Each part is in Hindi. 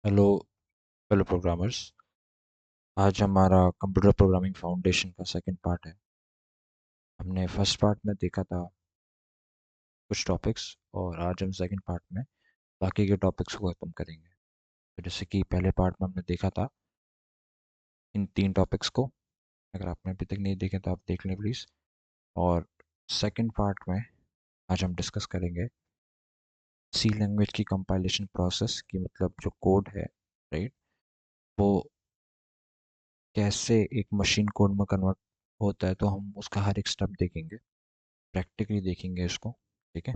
Hello hello programmers. आज हमारा कंप्यूटर प्रोग्रामिंग फाउंडेशन का सेकंड पार्ट है। हमने फर्स्ट पार्ट में देखा था कुछ टॉपिक्स और आज हम सेकंड पार्ट में बाकी के टॉपिक्स को खत्म करेंगे। तो जैसे कि पहले पार्ट में हमने देखा था इन तीन टॉपिक्स को। अगर आपने अभी तक नहीं देखे तो आप देख लें प्लीज़। और सेकंड पार्ट में आज हम डिस्कस करेंगे सी लैंग्वेज की कंपाइलेशन प्रोसेस की, मतलब जो कोड है, राइट, वो कैसे एक मशीन कोड में कन्वर्ट होता है। तो हम उसका हर एक स्टेप देखेंगे, प्रैक्टिकली देखेंगे इसको। ठीक है।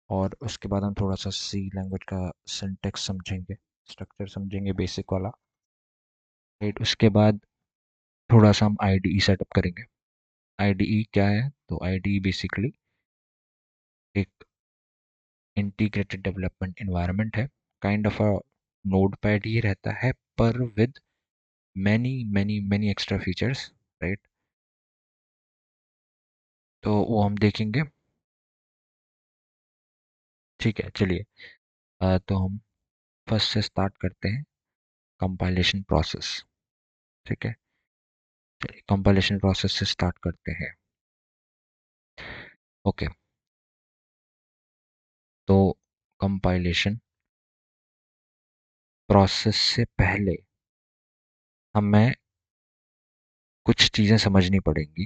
और उसके बाद हम थोड़ा सा सी लैंग्वेज का सिंटैक्स समझेंगे, स्ट्रक्चर समझेंगे बेसिक वाला, राइट। उसके बाद थोड़ा सा हम आईडीई सेटअप करेंगे। आईडीई क्या है? तो आईडीई बेसिकली एक इंटीग्रेटेड डेवलपमेंट एनवायरनमेंट है, kind of a note pad ही रहता है पर with many many many extra features, right. तो वो हम देखेंगे। ठीक है, चलिए। तो हम फर्स्ट से स्टार्ट करते हैं, कंपाइलेशन प्रोसेस। ठीक है, चलिए कंपाइलेशन प्रोसेस से स्टार्ट करते हैं। ओके। तो कंपाइलेशन प्रोसेस से पहले हमें कुछ चीज़ें समझनी पड़ेंगी,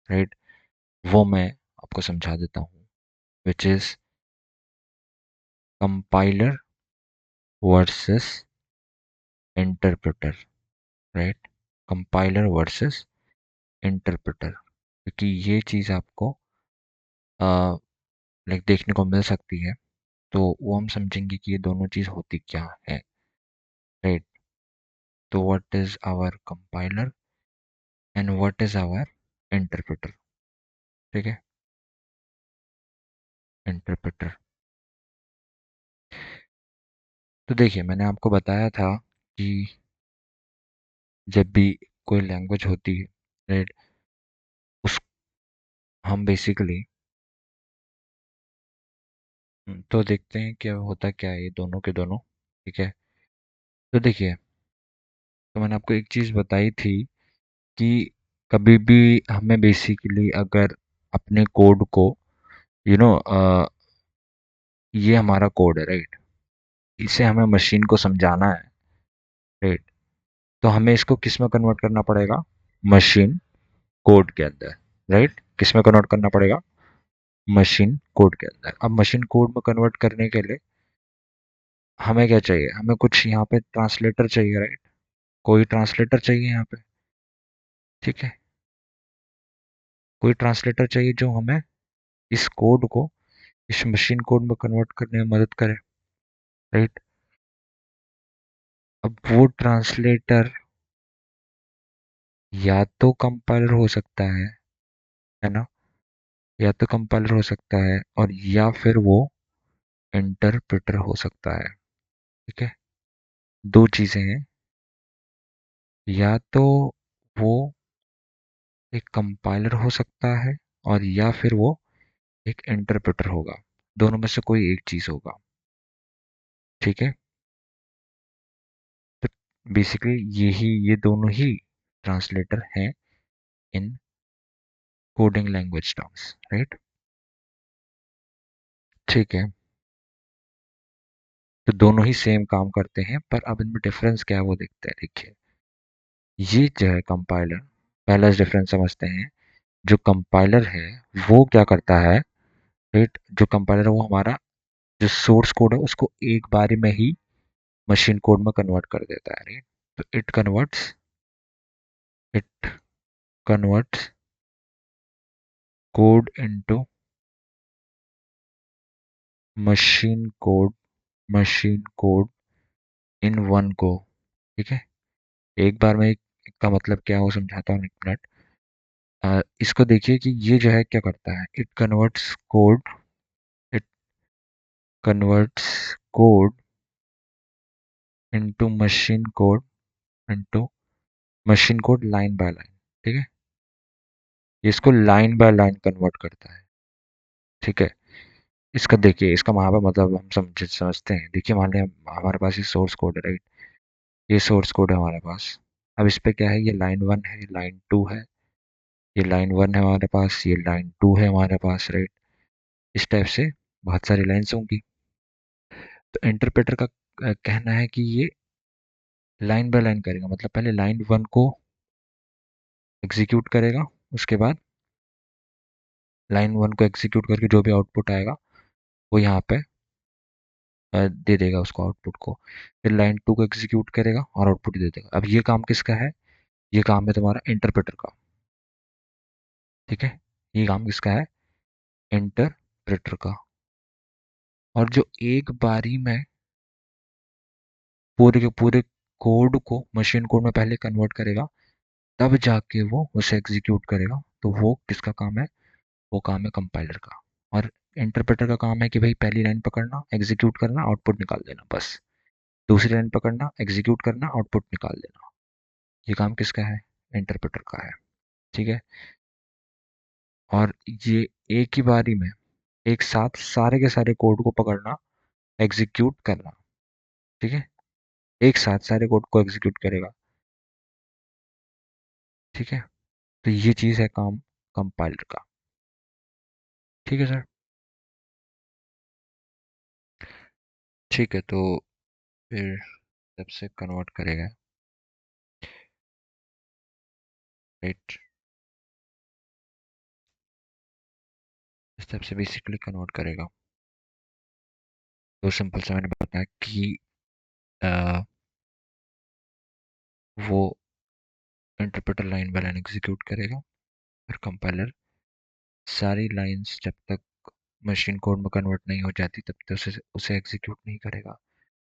राइट। वो मैं आपको समझा देता हूँ, which is compiler versus interpreter, right. Compiler versus interpreter, क्योंकि ये चीज़ आपको लाइक देखने को मिल सकती है। तो वो हम समझेंगे कि ये दोनों चीज़ होती क्या है, राइट। तो what is our compiler and what is our interpreter. ठीक है, इंटरप्रेटर। तो देखिए, मैंने आपको बताया था कि जब भी कोई लैंग्वेज होती है, राइट, उस हम बेसिकली तो देखते हैं क्या होता क्या है ये दोनों के दोनों। ठीक है। तो देखिए, तो मैंने आपको एक चीज़ बताई थी कि कभी भी हमें बेसिकली अगर अपने कोड को यू नो ये हमारा कोड है, राइट, इसे हमें मशीन को समझाना है, राइट। तो हमें इसको किस में कन्वर्ट करना पड़ेगा? मशीन कोड के अंदर, राइट। किस में कन्वर्ट करना पड़ेगा? मशीन कोड के अंदर। अब मशीन कोड में कन्वर्ट करने के लिए हमें क्या चाहिए? हमें कुछ यहाँ पे ट्रांसलेटर चाहिए, राइट। कोई ट्रांसलेटर चाहिए यहाँ पे। ठीक है, कोई ट्रांसलेटर चाहिए जो हमें इस कोड को इस मशीन कोड में कन्वर्ट करने में मदद करे, राइट। अब वो ट्रांसलेटर या तो कंपाइलर हो सकता है ना, या तो कंपाइलर हो सकता है और या फिर वो इंटरप्रेटर हो सकता है। ठीक है, दो चीजें हैं, या तो वो एक कंपाइलर हो सकता है और या फिर वो एक इंटरप्रेटर होगा। दोनों में से कोई एक चीज होगा। ठीक है। तो बेसिकली ये दोनों ही ट्रांसलेटर हैं in coding language terms, right. ठीक है। तो दोनों ही सेम काम करते हैं, पर अब इनमें डिफरेंस क्या है वो देखते हैं। देखिए, ये जो है कंपाइलर, पहला डिफरेंस समझते हैं। जो कंपाइलर है वो क्या करता है, राइट। जो कंपाइलर है वो हमारा जो सोर्स कोड है उसको एक बारी में ही मशीन कोड में कन्वर्ट कर देता है, राइट। तो it converts code into machine code machine code in one को। ठीक है, एक बार में का मतलब क्या हो समझाता हूँ, एक मिनट। इसको देखिए कि ये जो है क्या करता है, it converts code into into machine code line by line. ठीक है, ये इसको लाइन बाय लाइन कन्वर्ट करता है। ठीक है, इसका देखिए, इसका वहाँ पे मतलब हम समझते हैं। देखिए मान लिया हमारे पास ये सोर्स कोड है, राइट? ये सोर्स कोड है हमारे पास। अब इस पे क्या है, ये लाइन वन है, लाइन टू है, ये लाइन वन है हमारे पास, ये लाइन टू है हमारे पास, राइट? इस टाइप से बहुत सारी लाइन्स होंगी। तो इंटरप्रेटर का कहना है कि ये लाइन बाय लाइन करेगा, मतलब पहले लाइन वन को एग्जीक्यूट करेगा, उसके बाद लाइन वन को एग्जीक्यूट करके जो भी आउटपुट आएगा वो यहाँ पे दे देगा उसको, आउटपुट को। फिर लाइन टू को एग्जीक्यूट करेगा और आउटपुट दे देगा। अब ये काम किसका है? ये काम है तुम्हारा इंटरप्रेटर का। ठीक है, ये काम किसका है? इंटरप्रेटर का। और जो एक बारी में पूरे के पूरे कोड को मशीन कोड में पहले कन्वर्ट करेगा, तब जाके वो उसे एग्जीक्यूट करेगा, तो वो किसका काम है? वो काम है कंपाइलर का। और इंटरप्रेटर का काम है कि भाई पहली लाइन पकड़ना, एग्जीक्यूट करना, आउटपुट निकाल देना, बस। दूसरी लाइन पकड़ना, एग्जीक्यूट करना, आउटपुट निकाल देना। ये काम किसका है? इंटरप्रेटर का है। ठीक है। और ये एक ही बारी में एक साथ सारे के सारे कोड को पकड़ना, एग्जीक्यूट करना। ठीक है, एक साथ सारे कोड को एग्जीक्यूट करेगा। ठीक है, तो ये चीज़ है काम कंपाइलर का। ठीक है सर। ठीक है, तो फिर जब से कन्वर्ट करेगा, राइट? इस टाइप से बेसिकली कन्वर्ट करेगा। तो सिंपल सा मैंने बताया कि अ, वो interpreter line by line execute करेगा, फिर कंपाइलर सारी लाइंस जब तक मशीन कोड में कन्वर्ट नहीं हो जाती तब तक उसे उसे एग्जीक्यूट नहीं करेगा।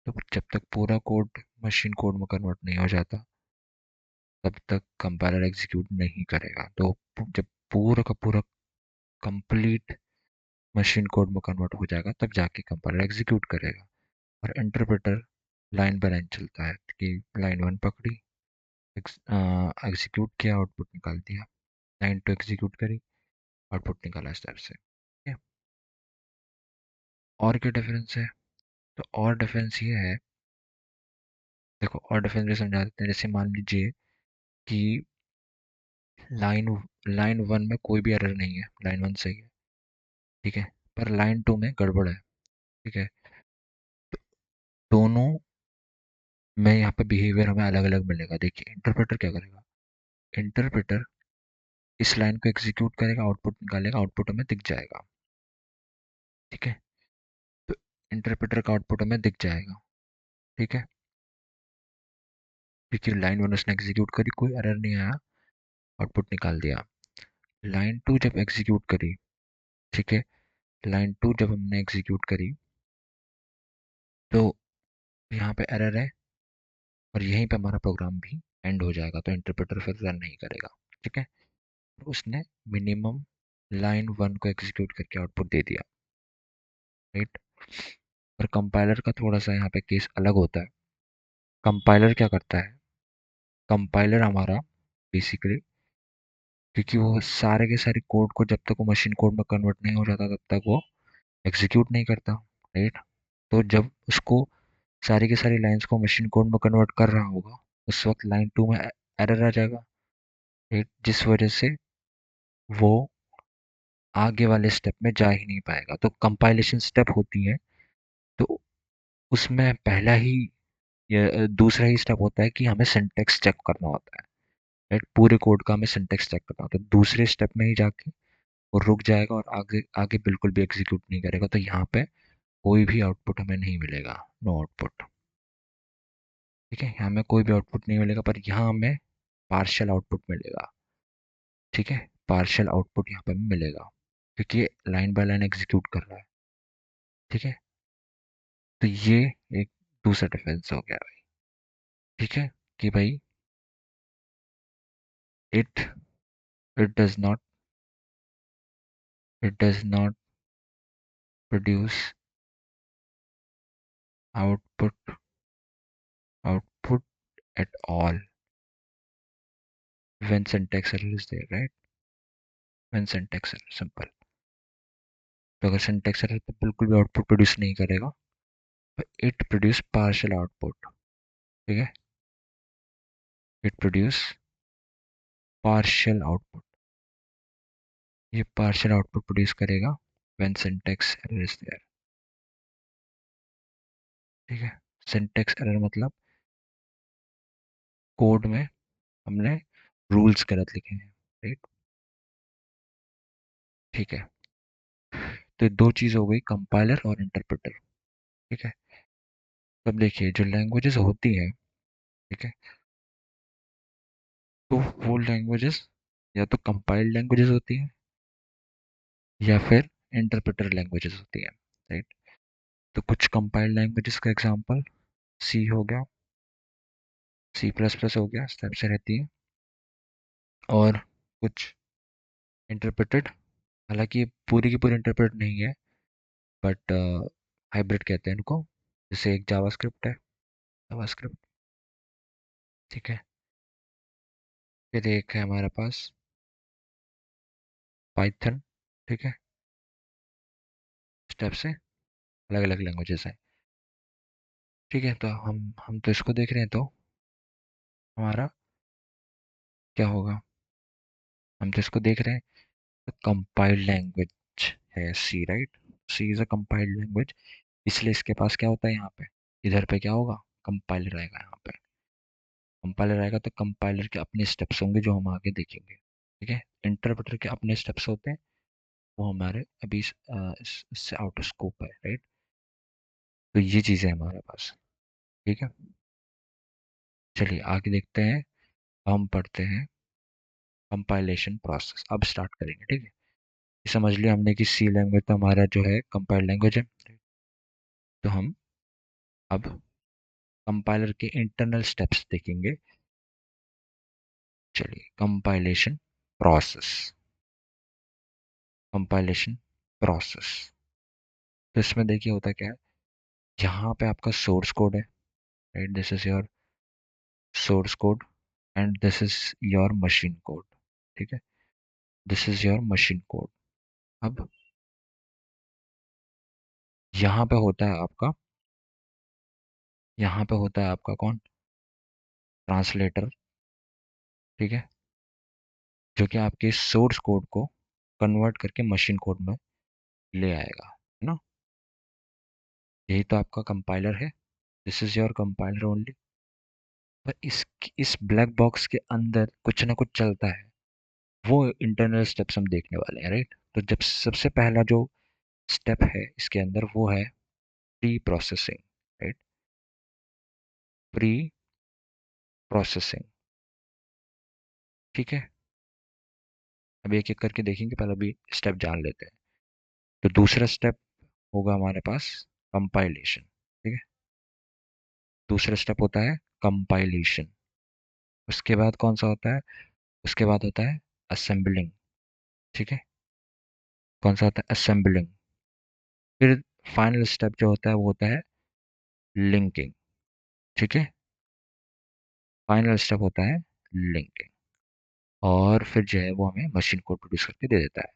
तो जब तक पूरा कोड मशीन कोड में कन्वर्ट नहीं हो जाता तब तक कंपाइलर एग्जीक्यूट नहीं करेगा। तो जब पूरा का पूरा कंप्लीट मशीन कोड में कन्वर्ट हो जाएगा तब जाके कंपाइलर एग्जीक्यूट करेगा। और इंटरप्रेटर लाइन बाय लाइन चलता है कि लाइन वन पकड़ी, एग्जीक्यूट किया, आउटपुट निकाल दिया। लाइन टू एग्जीक्यूट करी, आउटपुट निकाला, इस टाइप से। ठीक है? और क्या डिफरेंस है? तो और डिफरेंस ये है, देखो और डिफरेंस भी समझा देते हैं। जैसे मान लीजिए कि लाइन लाइन वन में कोई भी एरर नहीं है, लाइन वन सही है। ठीक है, पर लाइन टू में गड़बड़ है। ठीक है, दोनों में यहाँ पे बिहेवियर हमें अलग अलग मिलेगा। देखिए इंटरप्रेटर क्या करेगा, इंटरप्रेटर इस लाइन को एग्जीक्यूट करेगा, आउटपुट निकालेगा, आउटपुट हमें दिख जाएगा। ठीक है, तो इंटरप्रेटर का आउटपुट हमें दिख जाएगा। ठीक है, क्योंकि लाइन वन उसने एग्जीक्यूट करी, कोई एरर नहीं आया, आउटपुट निकाल दिया। लाइन टू जब एग्जीक्यूट करी, ठीक है, लाइन टू जब हमने एग्जीक्यूट करी तो यहाँ पे एरर है, और यहीं पे हमारा प्रोग्राम भी एंड हो जाएगा, तो इंटरप्रेटर फिर रन नहीं करेगा। ठीक है, तो उसने मिनिमम लाइन वन को एग्जीक्यूट करके आउटपुट दे दिया, राइट? पर कंपाइलर का थोड़ा सा यहाँ पे केस अलग होता है। कंपाइलर क्या करता है, कंपाइलर हमारा बेसिकली, क्योंकि वो सारे के सारे कोड को जब तक वो मशीन कोड में कन्वर्ट नहीं हो जाता तब तक वो एग्जीक्यूट नहीं करता, राइट? तो जब उसको सारी की सारी लाइंस को मशीन कोड में कन्वर्ट कर रहा होगा, उस वक्त लाइन टू में एरर आ जाएगा, राइट? जिस वजह से वो आगे वाले स्टेप में जा ही नहीं पाएगा। तो कंपाइलेशन स्टेप होती है, तो उसमें पहला ही या दूसरा ही स्टेप होता है कि हमें सिंटेक्स चेक करना होता है, राइट? पूरे कोड का हमें सिंटेक्स चेक करना होता है। दूसरे स्टेप में ही जाके वो रुक जाएगा और आगे आगे बिल्कुल भी एग्जीक्यूट नहीं करेगा। तो यहाँ पे कोई भी आउटपुट हमें नहीं मिलेगा, नो आउटपुट। ठीक है, यहाँ हमें कोई भी आउटपुट नहीं मिलेगा, पर यहाँ हमें पार्शियल आउटपुट मिलेगा। ठीक है, पार्शियल आउटपुट यहाँ पे हमें मिलेगा क्योंकि ये लाइन बाय लाइन एग्जीक्यूट कर रहा है। ठीक है, तो ये एक दूसरा डिफरेंस हो गया भाई। ठीक है, कि भाई it it does not it does not produce output output at all when syntax error is there, right? When syntax error, simple. तो अगर सिंटेक्स एरर तो बिल्कुल भी आउटपुट प्रोड्यूस नहीं करेगा, इट प्रोड्यूस पार्शियल आउटपुट। ठीक है, इट प्रोड्यूस पार्शियल आउटपुट, ये पार्शियल आउटपुट प्रोड्यूस करेगा when syntax error is there. ठीक है, सिंटेक्स एरर मतलब कोड में हमने रूल्स गलत लिखे हैं, राइट। ठीक है, तो ये दो चीज़ हो गई, कंपाइलर और इंटरप्रेटर। ठीक है, अब देखिए जो लैंग्वेजेस होती हैं, ठीक है, तो वो लैंग्वेजेस या तो कंपाइल्ड लैंग्वेजेस होती हैं या फिर इंटरप्रेटर लैंग्वेजेस होती हैं, राइट। तो कुछ कंपाइल्ड लैंग्वेजेस का एग्जांपल सी हो गया, सी प्लस प्लस हो गया, स्टेप से रहती है। और कुछ इंटरप्रेटेड, हालांकि ये पूरी की पूरी इंटरप्रेट नहीं है, बट हाइब्रिड कहते हैं इनको। जैसे एक जावास्क्रिप्ट है, जावास्क्रिप्ट। ठीक है, फिर एक है हमारे पास पाइथन। ठीक है, स्टेप से अलग अलग लैंग्वेजेस हैं। ठीक है, तो हम तो इसको देख रहे हैं, तो हमारा क्या होगा, हम तो इसको देख रहे हैं, तो कंपाइल्ड लैंग्वेज है C, right. C is a compiled language, इसलिए इसके पास क्या होता है यहाँ पे, इधर पे क्या होगा, कंपाइलर आएगा यहाँ पे। कंपाइलर आएगा तो कंपाइलर के अपने स्टेप्स होंगे जो हम आगे देखेंगे। ठीक है, इंटरप्रेटर के अपने स्टेप्स होते हैं, वो हमारे अभी इससे आउट ऑफ स्कोप है, राइट। तो ये चीज़ें हैं हमारे पास। ठीक है, चलिए आगे देखते हैं। हम पढ़ते हैं कंपाइलेशन प्रोसेस, अब स्टार्ट करेंगे। ठीक है, ये समझ लिया हमने कि सी लैंग्वेज तो हमारा जो है कंपाइल लैंग्वेज है। तो हम अब कंपाइलर के इंटरनल स्टेप्स देखेंगे। चलिए, कंपाइलेशन प्रोसेस, कंपाइलेशन प्रोसेस। तो इसमें देखिए होता क्या है, यहाँ पे आपका सोर्स कोड है, right, this is your source code and this is your machine code. ठीक है, this is your machine code. अब यहाँ पे होता है आपका, यहाँ पे होता है आपका कौन, ट्रांसलेटर। ठीक है, जो कि आपके सोर्स कोड को कन्वर्ट करके मशीन कोड में ले आएगा, है ना। यही तो आपका कंपाइलर है, this is your compiler only. पर इस ब्लैक बॉक्स के अंदर कुछ ना कुछ चलता है, वो इंटरनल स्टेप्स हम देखने वाले हैं, राइट। तो जब सबसे पहला जो स्टेप है इसके अंदर वो है pre processing, right, pre processing. ठीक है, अब एक एक करके देखेंगे, पहले अभी स्टेप जान लेते हैं। तो दूसरा स्टेप होगा हमारे पास कंपाइलेशन। ठीक है, दूसरा स्टेप होता है कंपाइलेशन। उसके बाद कौन सा होता है, उसके बाद होता है असेंबलिंग। ठीक है, कौन सा होता है, असेंबलिंग। फिर फाइनल स्टेप जो होता है वो होता है लिंकिंग। ठीक है, फाइनल स्टेप होता है लिंकिंग, और फिर जो है वो हमें मशीन कोड प्रोड्यूस करके दे देता है।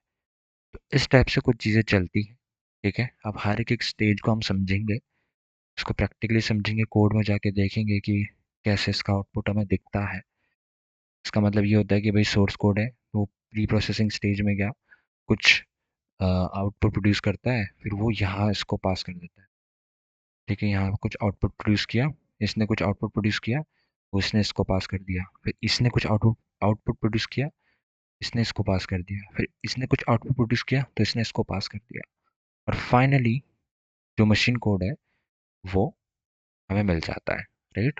तो इस टाइप से कुछ चीज़ें चलती हैं। ठीक है, अब हर एक स्टेज को हम समझेंगे, इसको प्रैक्टिकली समझेंगे, कोड में जाके देखेंगे कि कैसे इसका आउटपुट हमें दिखता है। इसका मतलब ये होता है कि भाई सोर्स कोड है, वो प्री प्रोसेसिंग स्टेज में गया, कुछ आउटपुट प्रोड्यूस करता है, फिर वो यहाँ इसको पास कर देता है। ठीक है, यहाँ कुछ आउटपुट प्रोड्यूस किया, इसने कुछ आउटपुट प्रोड्यूस किया, उसने इसको पास कर दिया, फिर इसने कुछ आउटपुट आउटपुट प्रोड्यूस किया, इसने इसको पास कर दिया, फिर इसने कुछ आउटपुट प्रोड्यूस किया तो इसने इसको पास कर दिया, और फाइनली जो मशीन कोड है वो हमें मिल जाता है, राइट।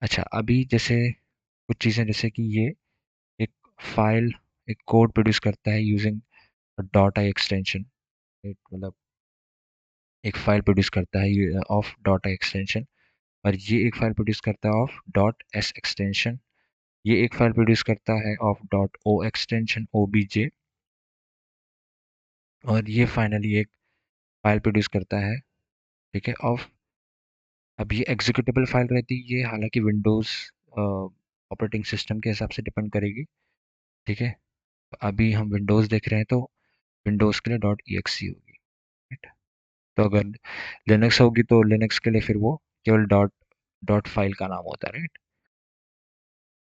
अच्छा, अभी जैसे कुछ चीज़ें, जैसे कि ये एक फाइल, एक कोड प्रोड्यूस करता है यूजिंग डॉट आई एक्सटेंशन, मतलब एक फाइल प्रोड्यूस करता है ऑफ डॉट आई एक्सटेंशन, और ये एक फाइल प्रोड्यूस करता है ऑफ डॉट एस एक्सटेंशन, ये एक फाइल प्रोड्यूस करता है of dot O extension OBJ, और ये फाइनली एक फाइल प्रोड्यूस करता है, ठीक है, ऑफ, अब ये एग्जीक्यूटेबल फाइल रहती है, ये हालांकि विंडोज़ ऑपरेटिंग सिस्टम के हिसाब से डिपेंड करेगी। ठीक है, तो अभी हम विंडोज़ देख रहे हैं, तो विंडोज़ के लिए डॉट EXE होगी, राइट। तो अगर लिनक्स होगी तो लिनक्स के लिए फिर वो केवल डॉट डॉट फाइल का नाम होता है, राइट।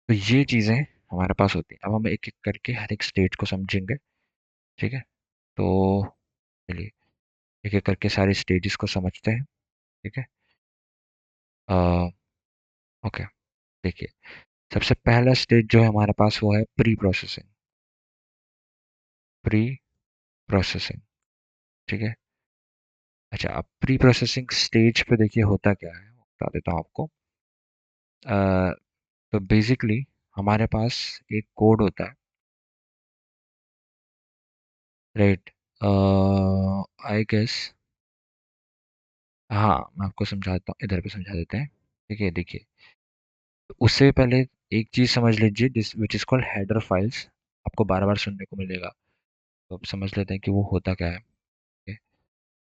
तो ये चीज़ें हमारे पास होती हैं। अब हम एक एक करके हर एक स्टेज को समझेंगे, ठीक है। तो चलिए एक एक करके सारे स्टेजेस को समझते हैं, ठीक है। ओके, देखिए सबसे पहला स्टेज जो है हमारे पास वो है प्री प्रोसेसिंग। प्री प्रोसेसिंग, ठीक है। अच्छा, अब प्री प्रोसेसिंग स्टेज पे देखिए होता क्या है, बता देता हूँ आपको। अ, तो बेसिकली हमारे पास एक कोड होता है, राइट। आई गेस, हाँ मैं आपको समझाता हूँ, इधर पे समझा देते हैं, ठीक है। देखिए तो उससे पहले एक चीज़ समझ लीजिए, जिस which is called header files. आपको बार बार सुनने को मिलेगा, तो अब समझ लेते हैं कि वो होता क्या है, ठीक है?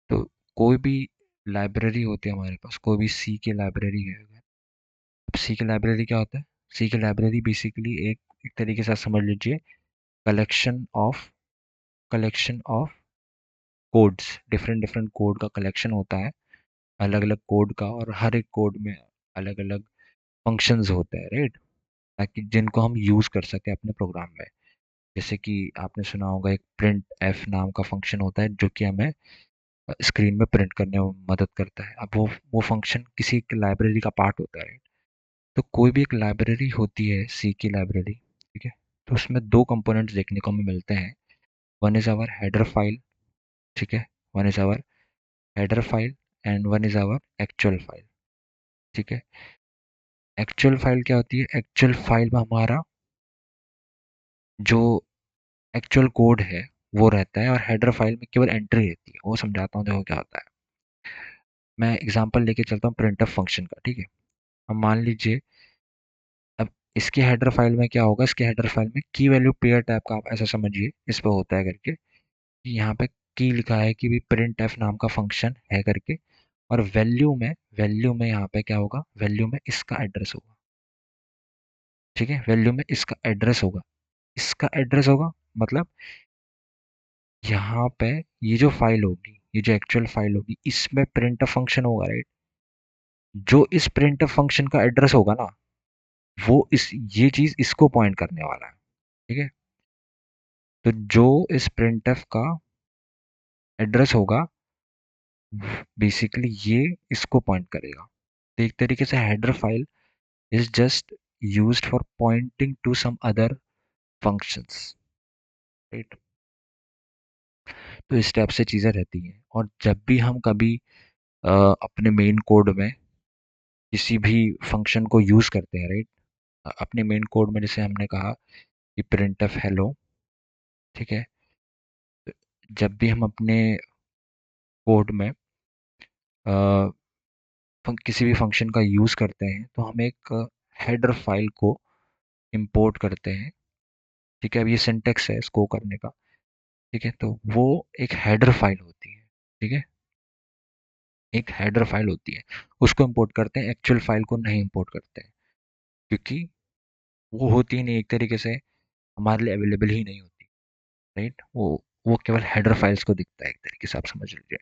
तो कोई भी लाइब्रेरी होती है हमारे पास, कोई भी सी की लाइब्रेरी है अगर, अब सी की लाइब्रेरी क्या होता है? सी की लाइब्रेरी बेसिकली एक तरीके से आप समझ लीजिए collection of codes, different different code का कलेक्शन होता है, अलग अलग कोड का, और हर एक कोड में अलग अलग फंक्शंस होते हैं, राइट। ताकि जिनको हम यूज़ कर सकें अपने प्रोग्राम में। जैसे कि आपने सुना होगा एक प्रिंट एफ नाम का फंक्शन होता है जो कि हमें स्क्रीन में प्रिंट करने में मदद करता है। अब वो फंक्शन किसी एक लाइब्रेरी का पार्ट होता है, right? तो कोई भी एक लाइब्रेरी होती है सी की लाइब्रेरी, ठीक है। तो उसमें दो कंपोनेंट्स देखने को हमें मिलते हैं। One is our header file, ठीक है। One is our header file and one is our actual file, ठीक है। एक्चुअल फाइल क्या होती है? एक्चुअल फाइल में हमारा जो एक्चुअल कोड है वो रहता है, और हेडर फाइल में केवल एंट्री रहती है। वो समझाता हूँ देखो क्या होता है। मैं एग्जांपल लेके चलता हूँ प्रिंटफ फंक्शन का, ठीक है। अब मान लीजिए, अब इसके हेडर फाइल में क्या होगा, इसके हेडर फाइल में की वैल्यू पेयर टाइप का, आप ऐसा समझिए इस पे होता है करके, कि यहाँ पे की लिखा है कि भी प्रिंट एफ नाम का फंक्शन है करके, और वैल्यू में यहाँ पे क्या होगा, वैल्यू में इसका एड्रेस होगा, ठीक है। वैल्यू में इसका एड्रेस होगा, इसका एड्रेस होगा, मतलब यहाँ पे ये जो फाइल होगी, ये जो एक्चुअल फाइल होगी, इसमें प्रिंट फंक्शन होगा, राइट। जो इस प्रिंट फंक्शन का एड्रेस होगा ना, वो इस ये चीज इसको पॉइंट करने वाला है, ठीक है। तो जो इस printf का एड्रेस होगा, बेसिकली ये इसको पॉइंट करेगा। तो एक तरीके से header file is just used for pointing to some other functions, right. तो इस टाइप से चीज़ें रहती हैं। और जब भी हम कभी अपने मेन कोड में किसी भी फंक्शन को यूज़ करते हैं, राइट, अपने मेन कोड में जैसे हमने कहा कि printf हेलो, ठीक है। जब भी हम अपने कोड में किसी भी फंक्शन का यूज़ करते हैं, तो हम एक हेडर फाइल को इंपोर्ट करते हैं, ठीक है। अब ये सिंटेक्स है इसको करने का, ठीक है। तो वो एक हेडर फाइल होती है, ठीक है। एक हेडर फाइल होती है, उसको इंपोर्ट करते हैं, एक्चुअल फाइल को नहीं इंपोर्ट करते हैं, क्योंकि वो होती ही नहीं, एक तरीके से हमारे लिए अवेलेबल ही नहीं होती, राइट। वो केवल हेडर फाइल्स को दिखता है, एक तरीके से आप समझ लीजिए।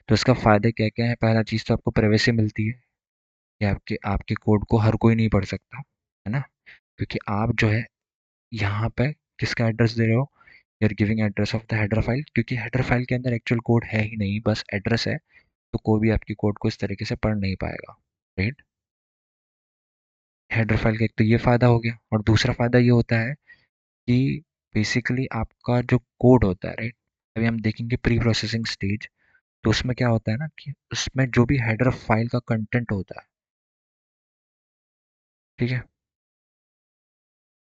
तो इसका फ़ायदे क्या क्या है? पहला चीज़ तो आपको प्राइवेसी मिलती है, कि आपके आपके कोड को हर कोई नहीं पढ़ सकता, है ना। क्योंकि आप जो है यहाँ पे किसका एड्रेस दे रहे हो, you are giving address of the header file, क्योंकि हेडर फाइल के अंदर एक्चुअल कोड है ही नहीं, बस एड्रेस है। तो कोई भी आपकी कोड को इस तरीके से पढ़ नहीं पाएगा, राइट। हेडर फाइल का एक तो ये फ़ायदा हो गया, और दूसरा फ़ायदा ये होता है कि बेसिकली आपका जो कोड होता है, राइट। अभी हम देखेंगे प्री प्रोसेसिंग स्टेज, तो उसमें क्या होता है ना, कि उसमें जो भी हेडर फाइल का कंटेंट होता है, ठीक है,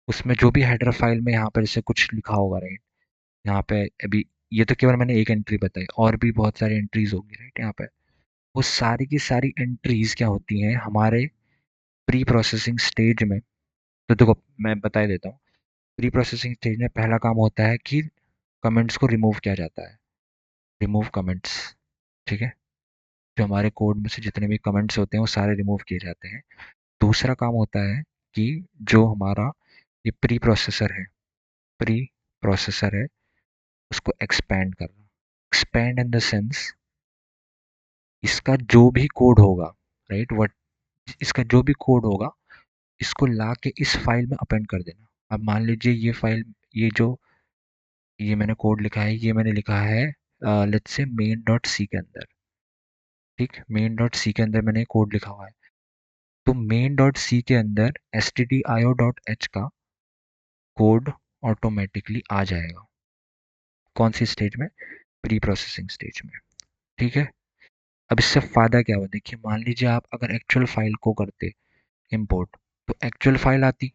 उसमें जो भी हेडर फाइल में यहाँ पर जैसे कुछ लिखा होगा, राइट। यहाँ पे अभी ये तो केवल मैंने एक एंट्री बताई, और भी बहुत सारी एंट्रीज होगी, राइट। यहाँ पे वो सारी की सारी एंट्रीज क्या होती हैं हमारे प्री प्रोसेसिंग स्टेज में। तो देखो मैं बता देता हूँ, प्री प्रोसेसिंग स्टेज में पहला काम होता है कि कमेंट्स को रिमूव किया जाता है, रिमूव कमेंट्स, ठीक है। जो हमारे कोड में से जितने भी कमेंट्स होते हैं वो सारे रिमूव किए जाते हैं। दूसरा काम होता है कि जो हमारा ये प्री प्रोसेसर है, प्री प्रोसेसर है, उसको एक्सपैंड करना। एक्सपैंड इन द सेंस, इसका जो भी कोड होगा, राइट, वट इसका जो भी कोड होगा, इसको ला के इस फाइल में अपेंड कर देना। अब मान लीजिए ये फाइल, ये जो ये मैंने कोड लिखा है, ये मैंने लिखा है let's say main dot C के अंदर। ठीक, मेन डॉट सी के अंदर मैंने कोड लिखा हुआ है। तो मेन डॉट सी के अंदर stdio.h का कोड ऑटोमेटिकली आ जाएगा। कौन सी स्टेज में? प्री प्रोसेसिंग स्टेज में। ठीक है। अब इससे फ़ायदा क्या हुआ? देखिए, मान लीजिए आप अगर एक्चुअल फाइल को करते इंपोर्ट, तो एक्चुअल फाइल आती,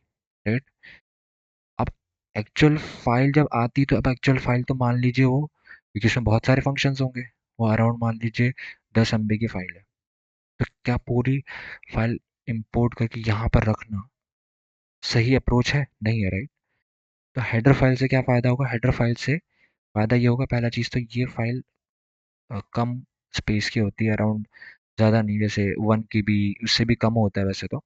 राइट। अब एक्चुअल फाइल जब आती, तो अब एक्चुअल फाइल तो मान लीजिए वो, क्योंकि उसमें बहुत सारे फंक्शंस होंगे, वो अराउंड मान लीजिए 10 MB की फाइल है। तो क्या पूरी फाइल इंपोर्ट करके यहाँ पर रखना सही अप्रोच है? नहीं है, राइट। तो हेडर फाइल से क्या फ़ायदा होगा? हेडर फाइल से फ़ायदा ये होगा, पहला चीज़ तो ये फाइल कम स्पेस की होती है, अराउंड ज़्यादा नहीं, जैसे 1 KB, उससे भी कम होता है वैसे तो,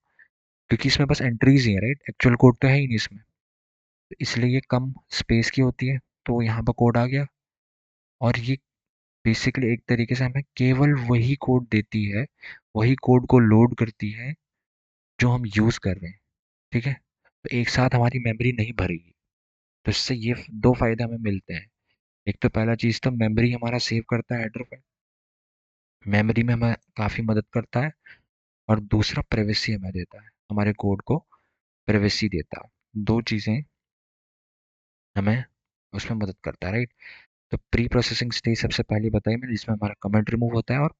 क्योंकि इसमें बस एंट्रीज ही है, राइट, एक्चुअल कोड तो है ही नहीं इसमें। तो इसलिए ये कम स्पेस की होती है। तो यहाँ पर कोड आ गया, और ये बेसिकली एक तरीके से हमें केवल वही कोड देती है, वही कोड को लोड करती है जो हम यूज़ कर रहे हैं। ठीक है। तो एक साथ हमारी मेमोरी नहीं भरेगी। तो इससे ये दो फायदे हमें मिलते हैं। एक तो पहला चीज़ तो मेमोरी हमारा सेव करता है, हेडर फाइल मेमोरी में हमें काफ़ी मदद करता है। और दूसरा प्राइवेसी हमें देता है, हमारे कोड को प्राइवेसी देता है। दो चीज़ें हमें उसमें मदद करता है, राइट। तो प्री प्रोसेसिंग स्टेज सबसे पहले बताई मैंने, जिसमें हमारा कमेंट रिमूव होता है। और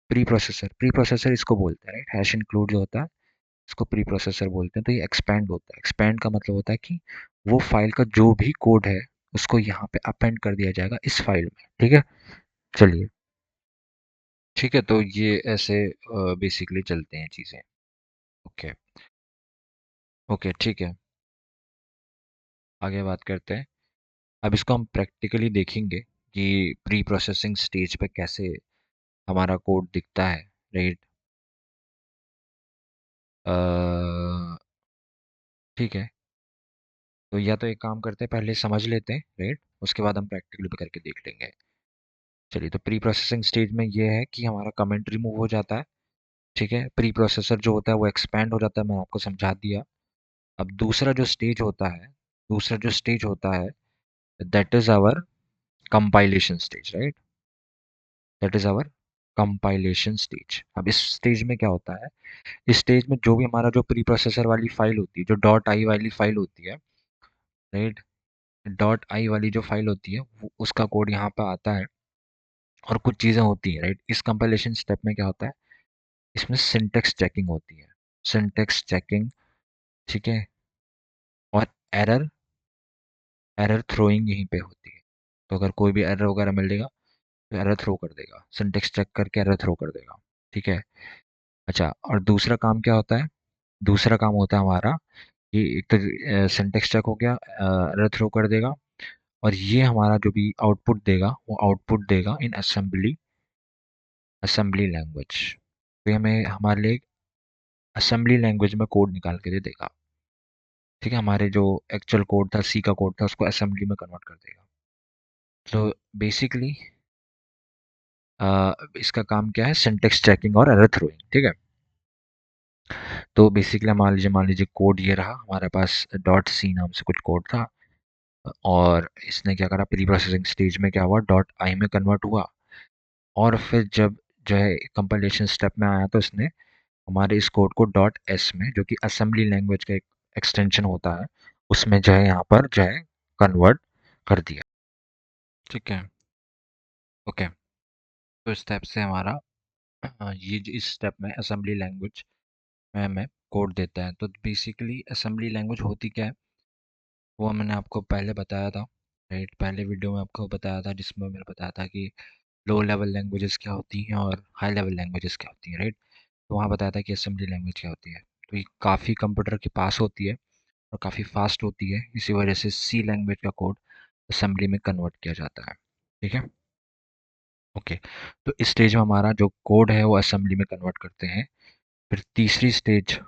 प्री प्रोसेसर इसको बोलते हैं, राइट, हैश इंक्लूड जो होता है, इसको प्री प्रोसेसर बोलते हैं। तो ये एक्सपैंड होता है। एक्सपैंड का मतलब होता है कि वो फाइल का जो भी कोड है, उसको यहाँ पे अपेंड कर दिया जाएगा इस फाइल में। ठीक है। चलिए, ठीक है, तो ये ऐसे बेसिकली चलते हैं चीज़ें। ओके। ओके, ठीक है, आगे बात करते हैं। अब इसको हम प्रैक्टिकली देखेंगे कि प्री प्रोसेसिंग स्टेज पे कैसे हमारा कोड दिखता है, राइट। ठीक है। तो या तो एक काम करते हैं, पहले समझ लेते हैं, राइट, उसके बाद हम प्रैक्टिकली भी करके देख लेंगे। चलिए, तो प्री प्रोसेसिंग स्टेज में ये है कि हमारा कमेंट रिमूव हो जाता है। ठीक है। प्री प्रोसेसर जो होता है वो एक्सपैंड हो जाता है, मैंने आपको समझा दिया। अब दूसरा जो स्टेज होता है, that is our compilation stage, right. That is our compilation stage. अब इस स्टेज में क्या होता है? इस स्टेज में जो भी हमारा जो प्री प्रोसेसर वाली फाइल होती है, जो डॉट आई वाली फाइल होती है, राइट, डॉट आई वाली जो फाइल होती है, उसका कोड यहाँ पे आता है। और कुछ चीज़ें होती हैं, राइट। इस कंपाइलेशन स्टेप में क्या होता है? इसमें सिंटेक्स चेकिंग होती है। सिंटेक्स चेकिंग, ठीक है। और एरर एरर थ्रोइंग यहीं पे होती है। तो अगर कोई भी एरर वगैरह मिलेगा, तो एरर थ्रो कर देगा, सिंटेक्स चेक करके एरर थ्रो कर देगा। ठीक है। अच्छा, और दूसरा काम क्या होता है? दूसरा काम होता है हमारा कि एक तो सिंटेक्स चेक हो गया, एरर थ्रो कर देगा। और ये हमारा जो भी आउटपुट देगा, वो आउटपुट देगा इन असेंबली असेंबली लैंग्वेज। तो ये हमें हमारे लिए असेंबली लैंग्वेज में कोड निकाल के दे देगा। ठीक है। हमारे जो एक्चुअल कोड था, सी का कोड था, उसको असेंबली में कन्वर्ट कर देगा। तो बेसिकली इसका काम क्या है? सिंटेक्स चेकिंग और एरर थ्रोइंग। ठीक है। तो बेसिकली मान लीजिए कोड ये रहा हमारे पास, डॉट सी नाम से कुछ कोड था। और इसने क्या करा? प्री प्रोसेसिंग स्टेज में क्या हुआ? डॉट आई में कन्वर्ट हुआ। और फिर जब जो है कंपाइलेशन स्टेप में आया, तो इसने हमारे इस कोड को डॉट एस में, जो कि असेंबली लैंग्वेज का एक एक्सटेंशन होता है, उसमें जो है यहाँ पर जो है कन्वर्ट कर दिया। ठीक है। ओके। तो इस स्टेप से हमारा इस स्टेप में असेंबली लैंग्वेज में हमें कोड देता है। तो बेसिकली असेंबली लैंग्वेज होती क्या है, वो मैंने आपको पहले बताया था, राइट। पहले वीडियो में आपको बताया था, जिसमें मैंने बताया था कि लो लेवल लैंग्वेजेस क्या होती हैं और हाई लेवल लैंग्वेजेस क्या होती हैं, राइट। तो वहाँ बताया था कि असेंबली लैंग्वेज क्या होती है। तो ये काफ़ी कंप्यूटर के पास होती है और काफ़ी फास्ट होती है, इसी वजह से सी लैंग्वेज का कोड असेंबली में कन्वर्ट किया जाता है। ठीक है। ओके। तो इस स्टेज में हमारा जो कोड है वो असेंबली में कन्वर्ट करते हैं। फिर तीसरी स्टेज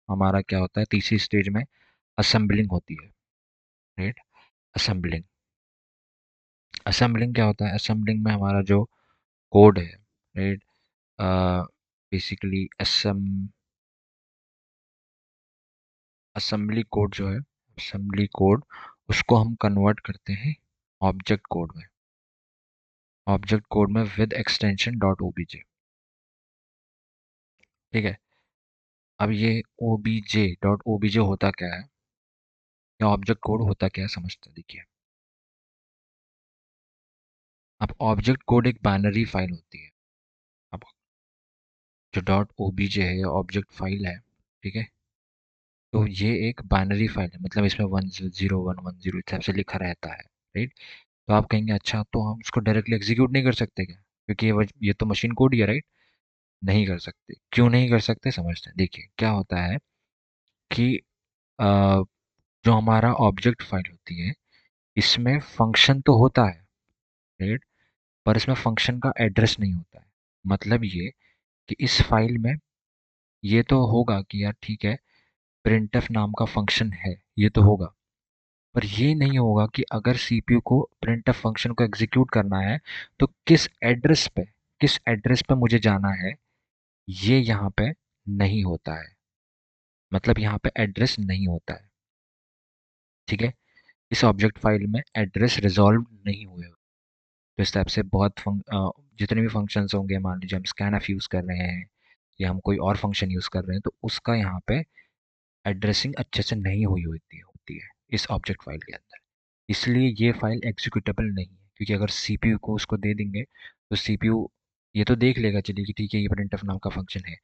हमारा क्या होता है? तीसरी स्टेज में असेंबलिंग होती है, राइट। असेंबलिंग असेंबलिंग क्या होता है? असेंबलिंग में हमारा जो कोड है, राइट, बेसिकली असेंबली कोड जो है, असेंबली कोड, उसको हम कन्वर्ट करते हैं ऑब्जेक्ट कोड में, ऑब्जेक्ट कोड में विद एक्सटेंशन डॉट ओबीजे। ठीक है। अब ये ओबीजे डॉट ओबीजे होता क्या है, या ऑब्जेक्ट कोड होता क्या है, समझते हैं, देखिए। अब ऑब्जेक्ट कोड एक बाइनरी फाइल होती है। अब जो डॉट ओबीजे है, या ऑब्जेक्ट फाइल है, ठीक है, तो ये एक बाइनरी फाइल है, मतलब इसमें 1 0 1 1 0 इस हिसाब से लिखा रहता है, राइट। तो आप कहेंगे अच्छा, तो हम उसको डायरेक्टली एग्जीक्यूट नहीं कर सकते क्या, क्योंकि ये तो मशीन कोड ही है, राइट। नहीं कर सकते। क्यों नहीं कर सकते, समझते हैं। देखिए क्या होता है कि अ, जो हमारा ऑब्जेक्ट फाइल होती है, इसमें फंक्शन तो होता है, राइट, पर इसमें फंक्शन का एड्रेस नहीं होता है। मतलब ये कि इस फाइल में ये तो होगा कि यार ठीक है, printf नाम का फंक्शन है, ये तो होगा, पर ये नहीं होगा कि अगर सीपीयू को printf फंक्शन को एग्जीक्यूट करना है, तो किस एड्रेस पे मुझे जाना है, ये यहाँ पे नहीं होता है। मतलब यहाँ पे एड्रेस नहीं होता है, ठीक है। इस ऑब्जेक्ट फाइल में एड्रेस रिजॉल्व नहीं हुए। तो इस टाइप से जितने भी फंक्शंस होंगे, मान लीजिए हम स्कैनफ यूज़ कर रहे हैं, या हम कोई और फंक्शन यूज़ कर रहे हैं, तो उसका यहाँ पे एड्रेसिंग अच्छे से नहीं हुई होती है इस ऑब्जेक्ट फाइल के अंदर। इसलिए ये फाइल एग्जीक्यूटेबल नहीं है, क्योंकि अगर सीपीयू को उसको दे देंगे, तो सीपीयू ये तो देख लेगा, चलिए कि ठीक है, ये printf नाम का फंक्शन है,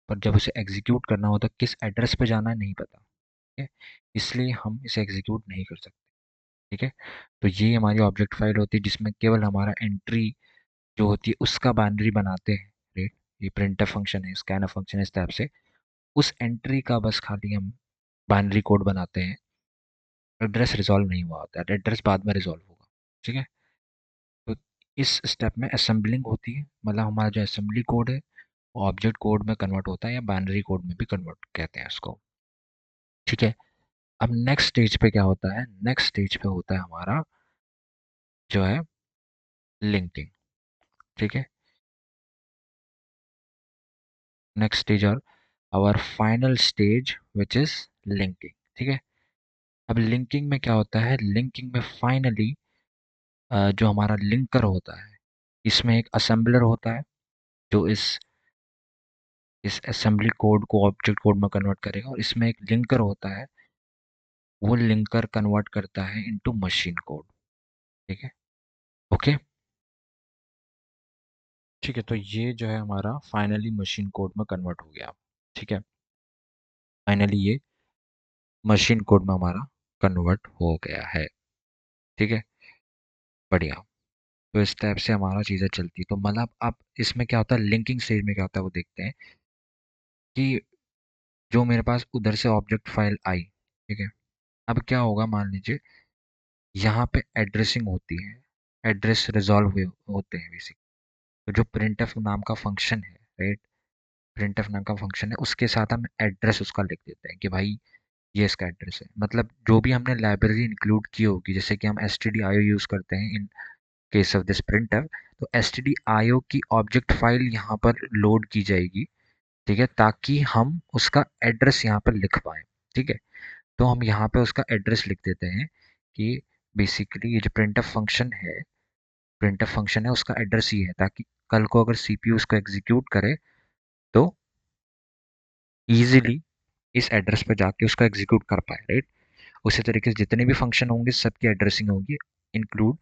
पर जब उसे एग्जीक्यूट करना होता, किस एड्रेस पे जाना है नहीं पता, ठीक है। इसलिए हम इसे एग्जीक्यूट नहीं कर सकते, ठीक है। तो ये हमारी ऑब्जेक्ट फाइल होती है, जिसमें केवल हमारा एंट्री जो होती है उसका बाइनरी बनाते हैं, राइट। ये printf फंक्शन है, scanf फंक्शन है, इस टाइप से उस एंट्री का बस खाली हम बाइनरी कोड बनाते हैं। एड्रेस रिजॉल्व नहीं हुआ होता है, एड्रेस बाद में रिजॉल्व होगा, ठीक है। तो इस स्टेप में असेंबलिंग होती है, मतलब हमारा जो असेंबली कोड है, वो ऑब्जेक्ट कोड में कन्वर्ट होता है, या बाइनरी कोड में भी कन्वर्ट कहते हैं इसको, ठीक है। अब नेक्स्ट स्टेज पे क्या होता है, नेक्स्ट स्टेज पे होता है हमारा जो है लिंकिंग, ठीक है। नेक्स्ट स्टेज और our final stage which is linking, ठीक है। अब लिंकिंग में क्या होता है, लिंकिंग में फाइनली जो हमारा लिंकर होता है, इसमें एक असेंबलर होता है, जो इस असेंबली कोड को ऑब्जेक्ट कोड में कन्वर्ट करेगा, और इसमें एक लिंकर होता है, वो लिंकर कन्वर्ट करता है इनटू मशीन कोड, ठीक है। ओके, ठीक है। तो ये जो है हमारा फाइनली मशीन कोड में कन्वर्ट हो गया, ठीक है। फाइनली ये मशीन कोड में हमारा कन्वर्ट हो गया है, ठीक है। बढ़िया। तो इस टाइप से हमारा चीज़ें चलती है। तो मतलब अब इसमें क्या होता है, लिंकिंग स्टेज में क्या होता है वो देखते हैं, कि जो मेरे पास उधर से ऑब्जेक्ट फाइल आई, ठीक है। अब क्या होगा, मान लीजिए यहाँ पे एड्रेसिंग होती है, एड्रेस रिजॉल्व हुए होते हैं बेसिक। तो जो printf नाम का फंक्शन है, राइट, printf नाम का फंक्शन है, उसके साथ हम एड्रेस उसका लिख देते हैं कि भाई ये इसका एड्रेस है। मतलब जो भी हमने लाइब्रेरी इंक्लूड की होगी, जैसे कि हम stdio यूज़ करते हैं in case of this printf, तो stdio की ऑब्जेक्ट फाइल यहाँ पर लोड की जाएगी, ठीक है, ताकि हम उसका एड्रेस यहाँ पर लिख पाएँ, ठीक है। तो हम यहाँ पे उसका एड्रेस लिख देते हैं कि बेसिकली ये जो printf फंक्शन है उसका एड्रेस ये है, ताकि कल को अगर सीपीयू उसको एग्जीक्यूट करे, तो इजीली इस एड्रेस पे जाके उसका एग्जीक्यूट कर पाए, राइट। उसी तरीके से जितने भी फंक्शन होंगे सबकी एड्रेसिंग होगी, इंक्लूड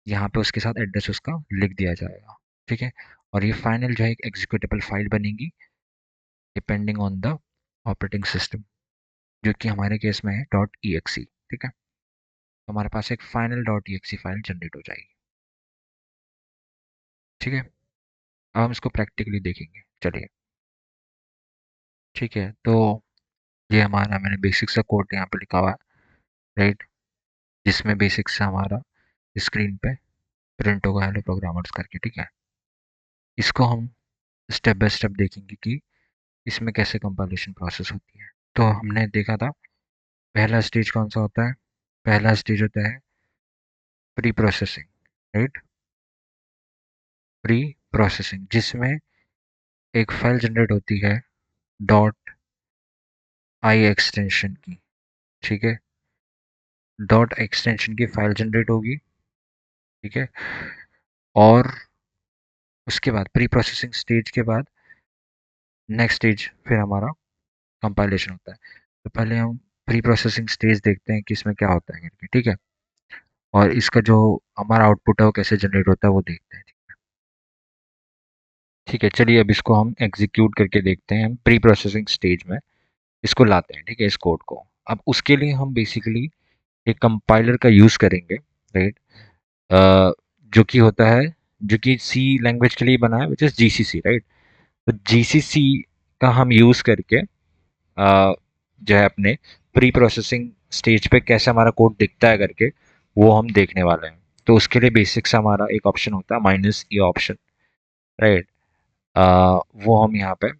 यहाँ पे उसके साथ एड्रेस उसका लिख दिया जाएगा, ठीक है। और ये फाइनल जो है एक एग्जीक्यूटेबल फाइल बनेगी, depending on the operating system, जो कि हमारे केस में है डॉट ई एक्स ई, ठीक है। तो हमारे पास एक फाइनल डॉट ई एक्स ई फाइल जनरेट हो जाएगी, ठीक है। अब हम इसको प्रैक्टिकली देखेंगे, चलिए। ठीक है, तो ये हमारा मैंने बेसिक सा कोड यहाँ पे लिखा हुआ है, राइट, जिसमें बेसिक से हमारा स्क्रीन पे प्रिंट होगा हेलो प्रोग्रामर्स करके, ठीक है। इसको हम स्टेप बाय स्टेप देखेंगे कि इसमें कैसे कंपाइलेशन प्रोसेस होती है। तो हमने देखा था पहला स्टेज कौन सा होता है, पहला स्टेज होता है pre processing, right, pre processing, जिसमें एक फाइल जनरेट होती है डॉट आई एक्सटेंशन की, ठीक है, डॉट एक्सटेंशन की फाइल जनरेट होगी, ठीक है, और उसके बाद प्री प्रोसेसिंग स्टेज के बाद नेक्स्ट स्टेज फिर हमारा कंपाइलेशन होता है। तो पहले हम प्री प्रोसेसिंग स्टेज देखते हैं कि इसमें क्या होता है करके, ठीक है, और इसका जो हमारा आउटपुट है वो कैसे जनरेट होता है वो देखते हैं। ठीक है, चलिए अब इसको हम एग्जीक्यूट करके देखते हैं, हम प्री प्रोसेसिंग स्टेज में इसको लाते हैं, ठीक है, इस कोड को। अब उसके लिए हम बेसिकली एक कंपाइलर का यूज़ करेंगे, राइट, जो कि होता है, जो कि सी लैंग्वेज के लिए बना है, विच इज़ जीसीसी, राइट। तो जीसीसी का हम यूज़ करके जो है अपने प्री प्रोसेसिंग स्टेज पे कैसे हमारा कोड दिखता है करके वो हम देखने वाले हैं। तो उसके लिए बेसिक सा हमारा एक ऑप्शन होता है माइनस ई ऑप्शन, राइट, वो हम यहाँ पे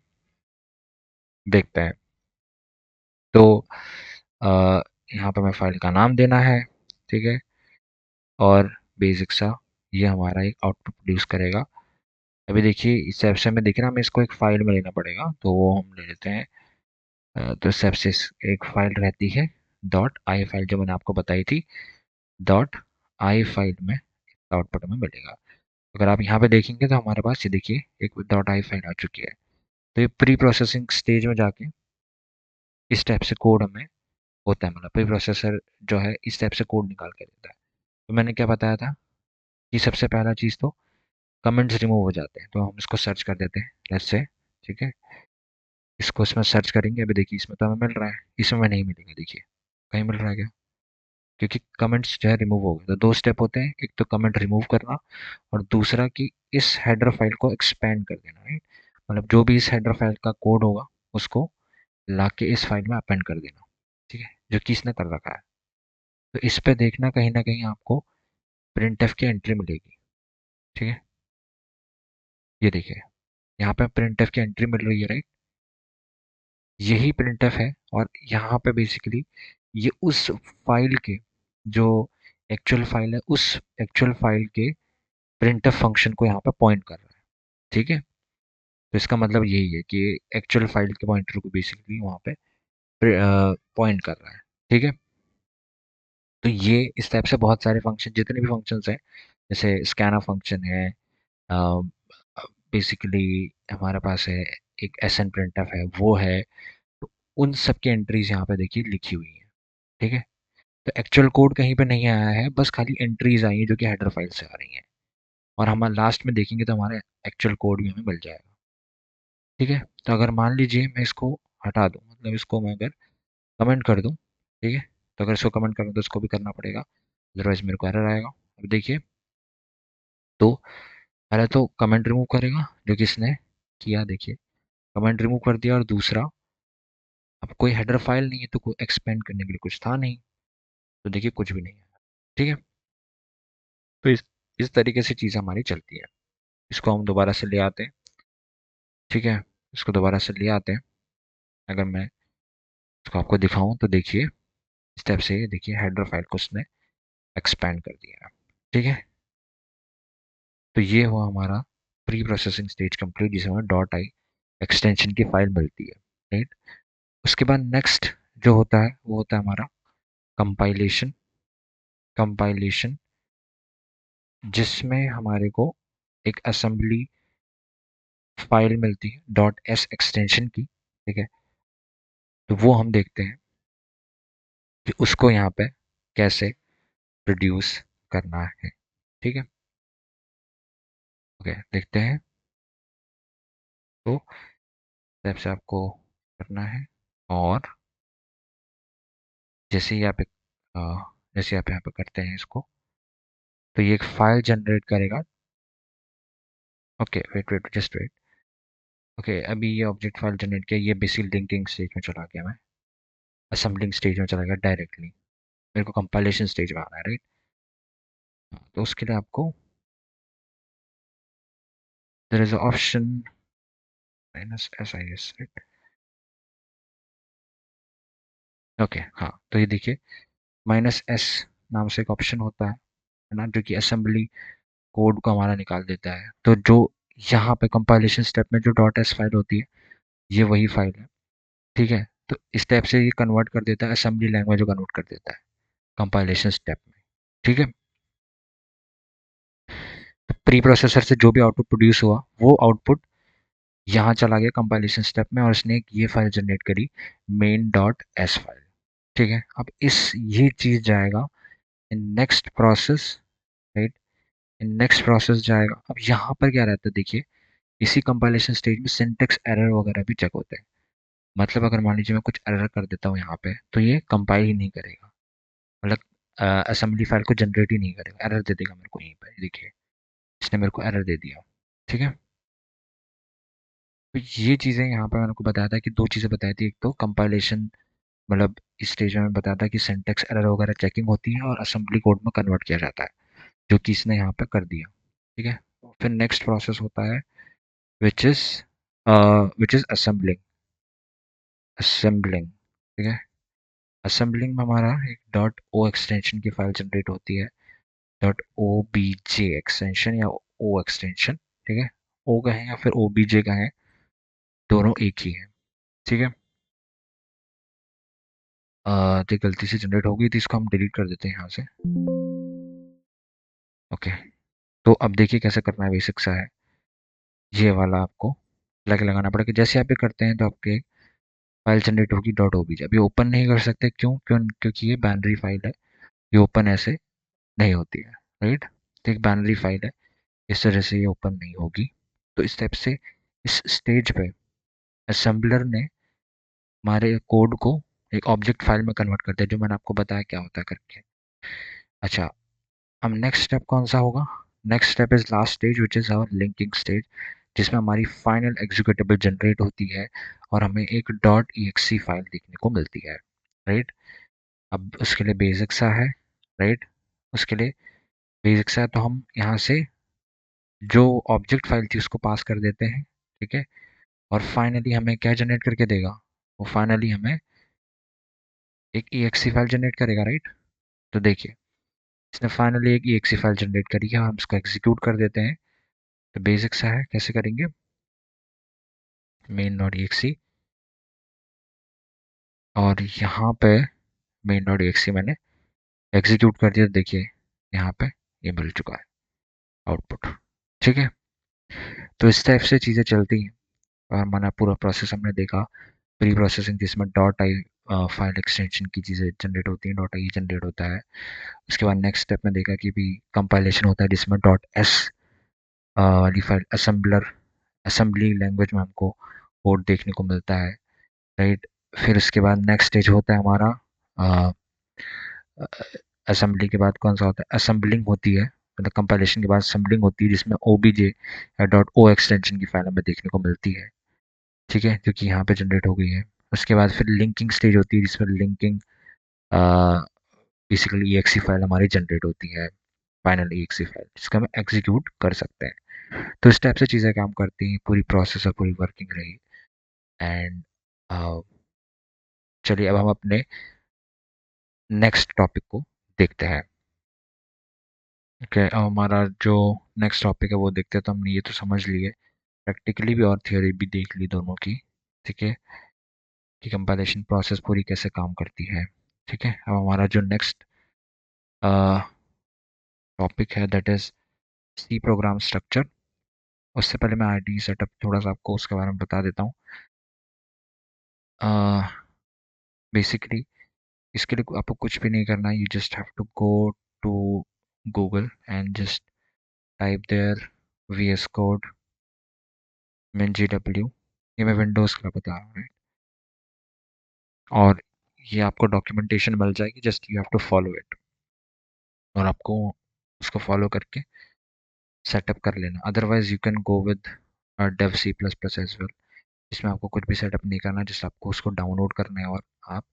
देखते हैं। तो अ, यहाँ पे हमें फाइल का नाम देना है, ठीक है, और बेसिक सा ये हमारा एक आउटपुट प्रोड्यूस करेगा। अभी देखिए इस ऐप से हमें दिख रहा है, हमें इसको एक फाइल में लेना पड़ेगा, तो वो हम ले लेते हैं। तो इस ऐप से एक फाइल रहती है डॉट आई फाइल, जो मैंने आपको बताई थी, डॉट आई फाइल में आउटपुट हमें मिलेगा। अगर आप यहाँ पे देखेंगे तो हमारे पास ये देखिए एक डॉट आई फाइल आ चुकी है। तो ये प्री प्रोसेसिंग स्टेज में जाके इस टाइप से कोड हमें होता है, मतलब प्री प्रोसेसर जो है इस टाइप से कोड निकाल के देता है। तो मैंने क्या बताया था कि सबसे पहला चीज़ तो कमेंट्स रिमूव हो जाते हैं, तो हम इसको सर्च कर देते हैं, लेट्स से, ठीक है, इसको इसमें सर्च करेंगे। अभी देखिए इसमें तो हमें मिल रहा है, इसमें हमें नहीं मिलेगा, देखिए कहीं मिल रहा है क्या, क्योंकि कमेंट्स जो है रिमूव हो गए। तो दो स्टेप होते हैं, एक तो कमेंट रिमूव करना और दूसरा कि इस हेडर फाइल को एक्सपेंड कर देना, राइट, मतलब जो भी इस हेडर फाइल का कोड होगा उसको ला के इस फाइल में अपेंड कर देना, ठीक है, जो कि इसने कर रखा है। तो इस पे देखना कहीं ना कहीं आपको प्रिंट की एंट्री मिलेगी, ठीक है, ये देखिए यहाँ पे प्रिंट की एंट्री मिल रही है, राइट, यही प्रिंट है। और यहाँ पे बेसिकली ये उस फाइल के, जो एक्चुअल फाइल है, उस एक्चुअल फाइल के प्रिंट फंक्शन को यहाँ पे पॉइंट कर रहा है, ठीक है। तो इसका मतलब यही है कि एक्चुअल फाइल के पॉइंटर को बेसिकली वहाँ पे पॉइंट कर रहा है, ठीक है। तो ये इस टाइप से बहुत सारे फंक्शन, जितने भी फंक्शंस हैं, जैसे स्कैनर फंक्शन है, बेसिकली हमारे पास है एक एस एन प्रिंटफ है, वो है, तो उन सब की एंट्रीज यहाँ पे देखिए लिखी हुई है, ठीक है। तो एक्चुअल कोड कहीं पे नहीं आया है, बस खाली एंट्रीज आई हैं जो कि हेडर फाइल से आ रही हैं, और हम लास्ट में देखेंगे तो हमारे एक्चुअल कोड भी हमें मिल जाएगा, ठीक है। तो अगर मान लीजिए मैं इसको हटा दूँ, मतलब इसको मैं अगर कमेंट कर दूँ, ठीक है, तो अगर इसको कमेंट करूँ तो इसको भी करना पड़ेगा, अदरवाइज मेरे को एरर आएगा। अब देखिए, तो पहले तो कमेंट रिमूव करेगा जो कि इसने किया, देखिए कमेंट रिमूव कर दिया, और दूसरा अब कोई हेडर फाइल नहीं है तो कोई एक्सपेंड करने के लिए कुछ था नहीं, तो देखिए कुछ भी नहीं है, ठीक है। तो इस तरीके से चीज़ हमारी चलती है। इसको हम दोबारा से ले आते हैं, ठीक है, इसको दोबारा से ले आते हैं। अगर मैं इसको आपको दिखाऊं तो देखिए स्टेप से, देखिए हेडर फाइल को उसने एक्सपेंड कर दिया है, ठीक है। तो ये हुआ हमारा प्री प्रोसेसिंग स्टेज कंप्लीट, जिसमें हमें डॉट आई एक्सटेंशन की फाइल मिलती है, राइट। उसके बाद नेक्स्ट जो होता है वो होता है हमारा कंपाइलेशन। कंपाइलेशन जिसमें हमारे को एक असेंबली फाइल मिलती है डॉट एस एक्सटेंशन की, ठीक है। तो वो हम देखते हैं कि उसको यहाँ पे कैसे प्रोड्यूस करना है, ठीक है। ओके, देखते हैं। तो स्टेप से आपको करना है, और जैसे ही आप जैसे आप यहाँ पे करते हैं इसको, तो ये एक फाइल जनरेट करेगा। Okay, wait wait just wait. Okay, अभी ये ऑब्जेक्ट फाइल जनरेट किया, ये बेसिक लिंकिंग स्टेज में चला गया, मैं असेंबलिंग स्टेज में चला गया डायरेक्टली। मेरे को कंपाइलेशन स्टेज में आना है, राइट। तो उसके लिए आपको there is option minus S I S, right. Okay, हाँ, तो ये देखिए माइनस एस नाम से एक ऑप्शन होता है ना, जो कि असेंबली कोड को हमारा निकाल देता है। तो जो यहाँ पे कंपाइलेशन स्टेप में जो डॉट एस फाइल होती है, ये वही फाइल है। ठीक है, तो इस स्टेप से ये कन्वर्ट कर देता है, असेंबली लैंग्वेज को कन्वर्ट कर देता है कंपाइलेशन स्टेप में। ठीक है, तो प्री प्रोसेसर से जो भी आउटपुट प्रोड्यूस हुआ वो आउटपुट यहाँ चला गया कंपाइलेशन स्टेप में, और इसने एक ये फाइल जनरेट करी, मेन डॉट एस फाइल। ठीक है, अब इस ये चीज़ जाएगा in next process, right, in next process जाएगा। अब यहाँ पर क्या रहता है देखिए, इसी कंपाइलेशन स्टेज में सिंटेक्स एरर वगैरह भी चेक होते हैं। मतलब अगर मान लीजिए मैं कुछ एरर कर देता हूँ यहाँ पे, तो ये कंपाइल ही नहीं करेगा, मतलब असेंबली फाइल को जनरेट ही नहीं करेगा, एरर दे देगा मेरे को यहीं पर। देखिए, इसने मेरे को एरर दे दिया। ठीक है, तो ये चीज़ें यहाँ पे मैंने को बताया था कि दो चीज़ें बताई थी, एक तो कंपाइलेशन, मतलब इस स्टेज में बताया था कि सिंटेक्स एरर वगैरह चेकिंग होती है और असेंबली कोड में कन्वर्ट किया जाता है, जो कि इसने यहाँ पे कर दिया। ठीक है, फिर नेक्स्ट प्रोसेस होता है विच इज़ असेंबलिंग। असेंबलिंग, ठीक है, असेंबलिंग में हमारा एक डॉट ओ एक्सटेंशन की फाइल जनरेट होती है, dot O B J extension या ओ एक्सटेंशन। ठीक है, ओ का है या फिर ओ बी जे का है, दोनों एक ही है। ठीक है, तो गलती से जनरेट हो गई थी, इसको हम डिलीट कर देते हैं यहाँ से। ओके, तो अब देखिए कैसे करना है, बेसिक सा है। ये वाला आपको लगाना पड़ेगा। जैसे आप ये करते हैं तो आपके फाइल जनरेट होगी डॉट ओ बी जे। अभी ओपन नहीं कर सकते, क्योंकि ये बाइनरी फाइल है, ये ओपन ऐसे नहीं होती है, राइट। तो एक बाइनरी फाइल है, इस तरह से ये ओपन नहीं होगी। तो इस टाइप से इस स्टेज पे असेंबलर ने हमारे कोड को एक ऑब्जेक्ट फाइल में कन्वर्ट कर दिया, जो मैंने आपको बताया क्या होता है करके। अच्छा, अब नेक्स्ट स्टेप कौन सा होगा? Next step is last stage which is our linking stage, जिसमें हमारी फाइनल एग्जीक्यूटेबल जनरेट होती है और हमें एक डॉट ई फाइल देखने को मिलती है, राइट। अब उसके लिए बेसिक सा है, राइट, उसके लिए बेसिक सा है, तो हम यहाँ से जो ऑब्जेक्ट फाइल थी उसको पास कर देते हैं। ठीक है, और फाइनली हमें क्या जनरेट करके देगा, वो फाइनली हमें एक ई फाइल जनरेट करेगा, राइट। तो देखिए, इसने फाइनली एक ई फाइल जनरेट करी है और हम इसको एग्जीक्यूट कर देते हैं। तो बेसिक सा है, कैसे करेंगे, मेन डॉट ई और यहाँ पे मेन डॉट ई मैंने एग्जीक्यूट कर दिया। देखिए यहाँ पे ये मिल चुका है आउटपुट। ठीक है, तो इस टाइप से चीज़ें चलती हैं और हमारा पूरा प्रोसेस हमने देखा, प्री प्रोसेसिंग जिसमें डॉट आई फाइल एक्सटेंशन की चीज़ें जनरेट होती हैं, डॉट आई जनरेट होता है। उसके बाद नेक्स्ट स्टेप में देखा कि भी कंपाइलेशन होता है, जिसमें डॉट एस वाली फाइल असेंबली लैंग्वेज में हमको कोड देखने को मिलता है, राइट। फिर उसके बाद नेक्स्ट स्टेज होता है हमारा असेंबली के बाद कौन सा होता है, असेंबलिंग होती है, मतलब कंपाइलेशन के बाद असेंबलिंग होती है, जिसमें ओ बी जे या डॉट ओ एक्सटेंशन की फाइल हमें देखने को मिलती है। ठीक है, जो कि यहाँ पे जनरेट हो गई है। उसके बाद फिर लिंकिंग स्टेज होती है, जिसमें लिंकिंग बेसिकली ई फाइल हमारी जनरेट होती है, फाइनल ई फाइल जिसका हम एग्जीक्यूट कर सकते हैं। तो इस टाइप से चीज़ें काम करती हैं, पूरी प्रोसेस और पूरी वर्किंग रही। एंड चलिए अब हम अपने नेक्स्ट टॉपिक को देखते हैं। ओके, अब हमारा जो नेक्स्ट टॉपिक है वो देखते हैं। तो हमने ये तो समझ लिए, प्रैक्टिकली भी और थियोरी भी देख ली दोनों की। ठीक है, कि कंपाइलेशन प्रोसेस पूरी कैसे काम करती है। ठीक है, अब हमारा जो नेक्स्ट टॉपिक है that is C program structure. उससे पहले मैं आईडी सेटअप थोड़ा सा आपको उसके बारे में बता देता हूँ। बेसिकली इसके लिए आपको कुछ भी नहीं करना है, you just have to go to Google and just type there V S code min GW। ये मैं विंडोज़ का बता रहा हूँ, right? और ये आपको डॉक्यूमेंटेशन मिल जाएगी, just you have to follow it, और आपको उसको फॉलो करके सेटअप कर लेना। Otherwise you can go with Dev C plus plus as well, इसमें आपको कुछ भी सेटअप नहीं करना, जिस आपको उसको डाउनलोड करना है और आप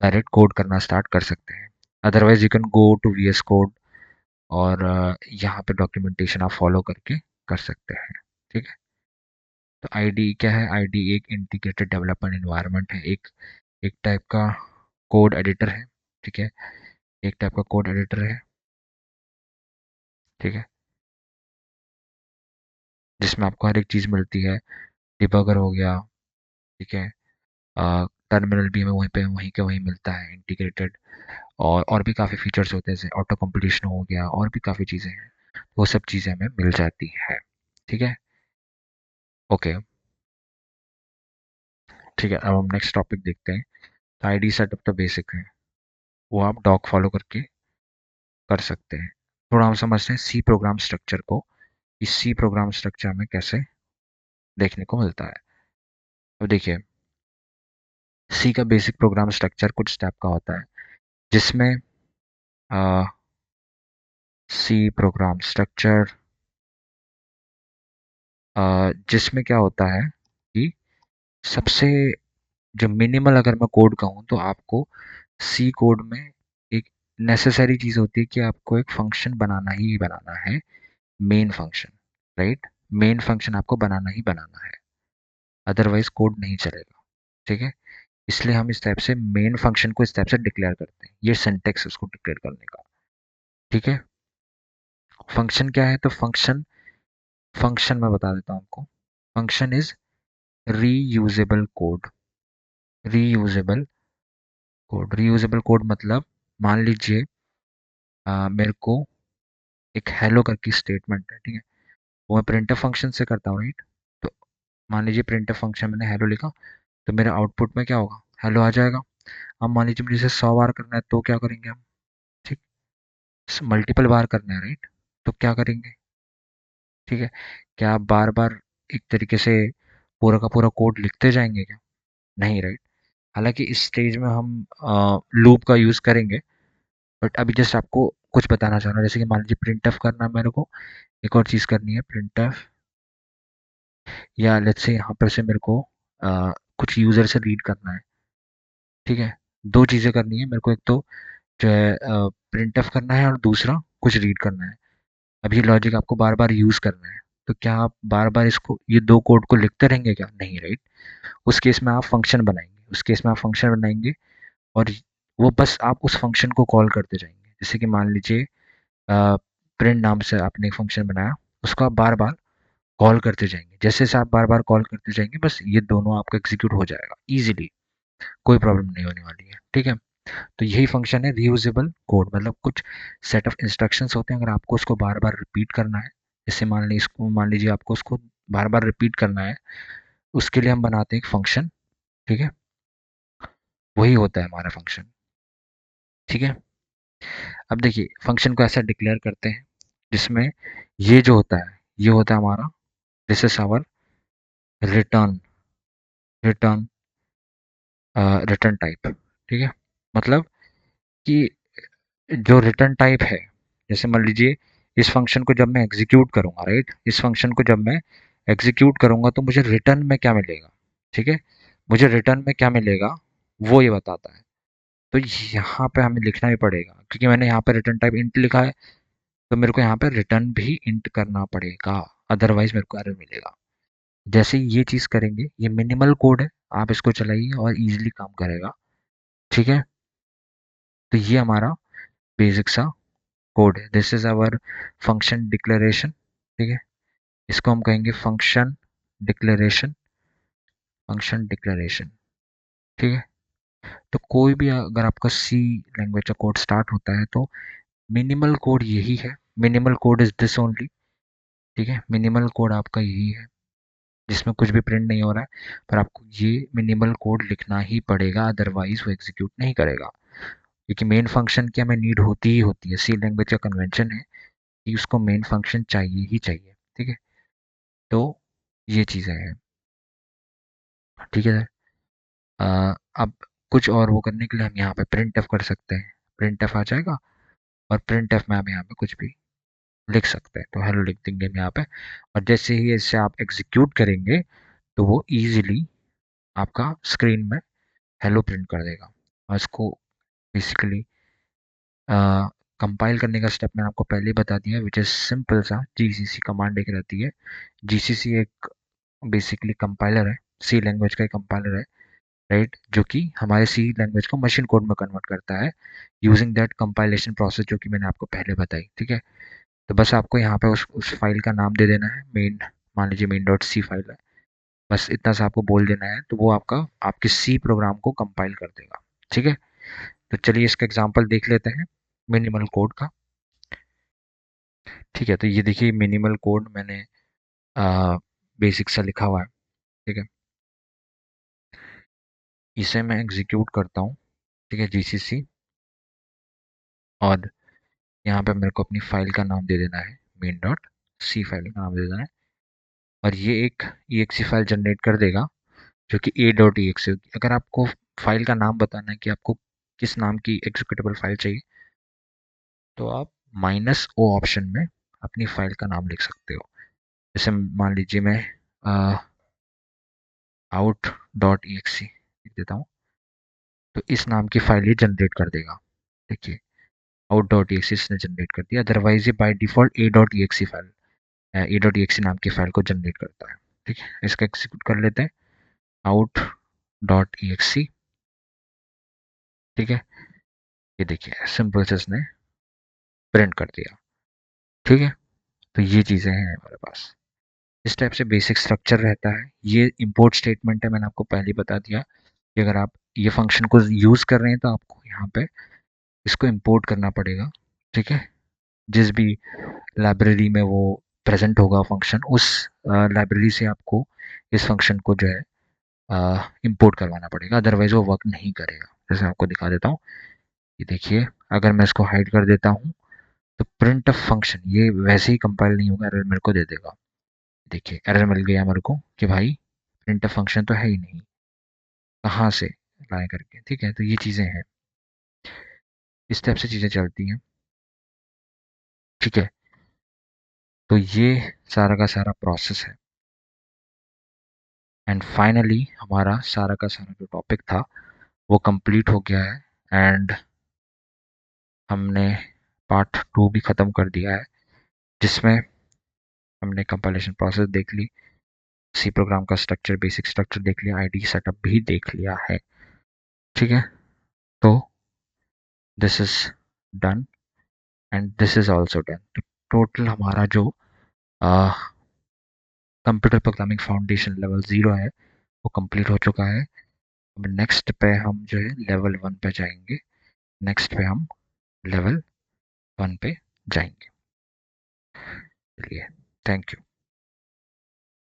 डायरेक्ट कोड करना स्टार्ट कर सकते हैं। Otherwise you can go to V S code और यहाँ पे डॉक्यूमेंटेशन आप फॉलो करके कर सकते हैं। ठीक है, तो आईडी क्या है, आईडी एक इंटीग्रेटेड डेवलपमेंट इन्वायरमेंट है, एक एक टाइप का कोड एडिटर है। ठीक है, एक टाइप का कोड एडिटर है। ठीक है, जिसमें आपको हर एक चीज़ मिलती है। डिबगर हो गया, ठीक है। टर्मिनल भी हमें वहीं पे वहीं के वहीं मिलता है इंटीग्रेटेड। और भी काफ़ी फीचर्स होते हैं, जैसे ऑटो कंप्लीशन हो गया, और भी काफ़ी चीज़ें हैं। वो सब चीज़ें हमें मिल जाती है, ठीक है। ओके, ठीक है। अब हम नेक्स्ट टॉपिक देखते हैं। आईडी सेटअप तो बेसिक है, वो आप डॉग फॉलो करके कर सकते हैं। थोड़ा हम समझते हैं सी प्रोग्राम स्ट्रक्चर को। इस सी प्रोग्राम स्ट्रक्चर में कैसे देखने को मिलता है। अब देखिए, सी का बेसिक प्रोग्राम स्ट्रक्चर कुछ स्टेप का होता है, जिसमें सी प्रोग्राम स्ट्रक्चर जिसमें क्या होता है कि सबसे जो मिनिमल अगर मैं कोड कहूँ तो आपको सी कोड में एक नेसेसरी चीज़ होती है कि आपको एक फंक्शन बनाना ही बनाना है। Main function, right. Main function आपको बनाना ही बनाना है, अदरवाइज कोड नहीं चलेगा, ठीक है। इसलिए हम इस टाइप से मेन फंक्शन को इस टाइप से डिक्लेयर करते हैं। ये सिंटेक्स उसको डिक्लेयर करने का, ठीक है। फंक्शन क्या है, तो फंक्शन फंक्शन मैं बता देता हूँ आपको। Function is reusable code. Reusable reusable code मतलब, मान लीजिए मेरे को एक हेलो करके स्टेटमेंट है, ठीक है। वो मैं प्रिंटफ फंक्शन से करता हूँ, राइट। तो मान लीजिए प्रिंटफ फंक्शन मैंने हेलो लिखा, तो मेरे आउटपुट में क्या होगा, हेलो आ जाएगा। अब मान लीजिए मुझे इसे 100 बार करना है, तो क्या करेंगे हम, ठीक। मल्टीपल बार करना है, राइट। तो क्या करेंगे, ठीक है। क्या आप बार बार एक तरीके से पूरा का पूरा कोड लिखते जाएंगे क्या, नहीं, राइट। हालांकि इस स्टेज में हम लूप का यूज़ करेंगे, बट अभी जस्ट आपको कुछ बताना चाह रहा हूँ। जैसे कि मान लीजिए प्रिंटफ करना है मेरे को, एक और चीज़ करनी है प्रिंटफ, या लेट्स से यहाँ पर से मेरे को कुछ यूज़र से रीड करना है, ठीक है। दो चीज़ें करनी है मेरे को, एक तो जो है प्रिंटफ करना है, और दूसरा कुछ रीड करना है। अब ये लॉजिक आपको बार बार यूज़ करना है, तो क्या आप बार बार इसको, ये दो कोड को लिखते रहेंगे क्या, नहीं, राइट। उस केस में आप फंक्शन बनाएंगे, उस केस में आप फंक्शन बनाएंगे, और वो बस आप उस फंक्शन को कॉल करते जाएंगे। जैसे कि मान लीजिए प्रिंट नाम से आपने एक फंक्शन बनाया, उसको आप बार बार कॉल करते जाएंगे। जैसे जैसे आप बार बार कॉल करते जाएंगे, बस ये दोनों आपका एग्जीक्यूट हो जाएगा इजीली, कोई प्रॉब्लम नहीं होने वाली है, ठीक है। तो यही फंक्शन है रीयूजेबल कोड, मतलब कुछ सेट ऑफ इंस्ट्रक्शंस होते हैं, अगर आपको उसको बार बार रिपीट करना है, जैसे मान लीजिए आपको उसको बार बार रिपीट करना है, उसके लिए हम बनाते हैं एक फंक्शन, ठीक है। वही होता है हमारा फंक्शन, ठीक है। अब देखिए फंक्शन को ऐसा डिक्लेयर करते हैं, जिसमें ये जो होता है, ये होता है हमारा, this is our return return return type, ठीक है। मतलब कि जो रिटर्न टाइप है, जैसे मान लीजिए इस फंक्शन को जब मैं एग्जीक्यूट करूंगा, राइट, इस फंक्शन को जब मैं एग्जीक्यूट करूंगा तो मुझे रिटर्न में क्या मिलेगा, ठीक है। मुझे रिटर्न में क्या मिलेगा वो ये बताता है। तो यहाँ पे हमें लिखना भी पड़ेगा, क्योंकि मैंने यहाँ पे रिटर्न टाइप इंट लिखा है, तो मेरे को यहाँ पे रिटर्न भी इंट करना पड़ेगा, अदरवाइज मेरे को एरर मिलेगा। जैसे ही ये चीज़ करेंगे, ये मिनिमल कोड है, आप इसको चलाइए और इजीली काम करेगा, ठीक है। तो ये हमारा बेसिक सा कोड है, this is our function declaration, ठीक है। इसको हम कहेंगे डिक्लेरेशन फंक्शन डिक्लेरेशन, ठीक है। तो कोई भी अगर आपका सी लैंग्वेज का कोड स्टार्ट होता है, तो मिनिमल कोड यही है। Minimal code is this only, ठीक है। मिनिमल कोड आपका यही है, जिसमें कुछ भी प्रिंट नहीं हो रहा है, पर आपको ये मिनिमल कोड लिखना ही पड़ेगा, अदरवाइज वो एग्जीक्यूट नहीं करेगा। क्योंकि मेन फंक्शन की हमें नीड होती ही होती है, सी लैंग्वेज का कन्वेंशन है कि उसको मेन फंक्शन चाहिए ही चाहिए, ठीक है। तो ये चीज़ें हैं, ठीक है। अब कुछ और वो करने के लिए हम यहाँ पे प्रिंट एफ कर सकते हैं, प्रिंट एफ आ जाएगा, और प्रिंट एफ में हम यहाँ पे कुछ भी लिख सकते हैं, तो हेलो लिख देंगे हम यहाँ पे। और जैसे ही इसे आप एग्जीक्यूट करेंगे, तो वो इजीली आपका स्क्रीन में हेलो प्रिंट कर देगा। और इसको बेसिकली कंपाइल करने का स्टेप मैंने आपको पहले ही बता दिया, विच इज़ सिंपल सा, जीसीसी कमांड एक रहती है। जीसीसी एक बेसिकली कंपाइलर है, सी लैंग्वेज का एक कंपाइलर है, राइट, जो कि हमारे सी लैंग्वेज को मशीन कोड में कन्वर्ट करता है यूजिंग दैट कंपाइलेशन प्रोसेस, जो कि मैंने आपको पहले बताई, ठीक है। तो बस आपको यहाँ पे उस फाइल का नाम दे देना है, मेन मान लीजिए मेन डॉट सी फाइल है, बस इतना सा आपको बोल देना है तो वो आपके सी प्रोग्राम को कंपाइल कर देगा। ठीक है, तो चलिए इसका एग्जांपल देख लेते हैं मिनिमल कोड का। ठीक है, तो ये देखिए मिनिमल कोड मैंने बेसिक सा लिखा हुआ है। ठीक है, इसे मैं एग्जीक्यूट करता हूँ। ठीक है, जीसीसी, और यहाँ पे मेरे को अपनी फाइल का नाम दे देना है, मेन डॉट सी फाइल का नाम दे देना है, और ये एक exe फाइल जनरेट कर देगा जो कि a डॉट exe होगी। अगर आपको फाइल का नाम बताना है कि आपको किस नाम की एग्जीक्यूटेबल फाइल चाहिए, तो आप -o ऑप्शन में अपनी फाइल का नाम लिख सकते हो। जैसे मान लीजिए मैं आउट डॉट exe लिख देता हूँ, तो इस नाम की फाइल ये जनरेट कर देगा। देखिए आउट डॉट exe इसने जनरेट कर दिया, अदरवाइज ये by default a dot exe file A dot exe नाम की फाइल को जनरेट करता है। ठीक है, इसका एग्जीक्यूट कर लेते हैं, आउट डॉट exe। ठीक है, ये देखिए सिंपल से इसने प्रिंट कर दिया। ठीक है, तो ये चीज़ें हैं हमारे पास। इस टाइप से बेसिक स्ट्रक्चर रहता है। ये इंपोर्ट स्टेटमेंट है, मैंने आपको पहले ही बता दिया कि अगर आप ये फंक्शन को यूज़ कर रहे हैं तो आपको यहाँ पे इसको इंपोर्ट करना पड़ेगा। ठीक है, जिस भी लाइब्रेरी में वो प्रेजेंट होगा फंक्शन, उस लाइब्रेरी से आपको इस फंक्शन को जो है इंपोर्ट करवाना पड़ेगा, अदरवाइज वो वर्क नहीं करेगा। जैसे आपको दिखा देता हूँ, ये देखिए अगर मैं इसको हाइड कर देता हूँ तो प्रिंट फंक्शन ये वैसे ही कंपाइल नहीं होगा, एरर मेरे को दे देगा। देखिए एरर मिल गया मेरे को कि भाई प्रिंट फंक्शन तो है ही नहीं, कहाँ से लाए करके। ठीक है, तो ये चीज़ें हैं, इस टाइप से चीज़ें चलती हैं। ठीक है, तो ये सारा का सारा प्रोसेस है, एंड फाइनली हमारा सारा का सारा जो टॉपिक था वो कंप्लीट हो गया है, एंड हमने पार्ट 2 भी ख़त्म कर दिया है, जिसमें हमने कंपाइलेशन प्रोसेस देख ली, सी प्रोग्राम का स्ट्रक्चर, बेसिक स्ट्रक्चर देख लिया, आईडी सेटअप भी देख लिया है। ठीक है, तो this is done and this is also done. तो टोटल हमारा जो कंप्यूटर प्रोग्रामिंग फाउंडेशन लेवल 0 है वो कंप्लीट हो चुका है। अब नेक्स्ट पे हम जो है लेवल 1 पे जाएंगे, नेक्स्ट पे हम लेवल 1 पे जाएंगे। चलिए, थैंक यू।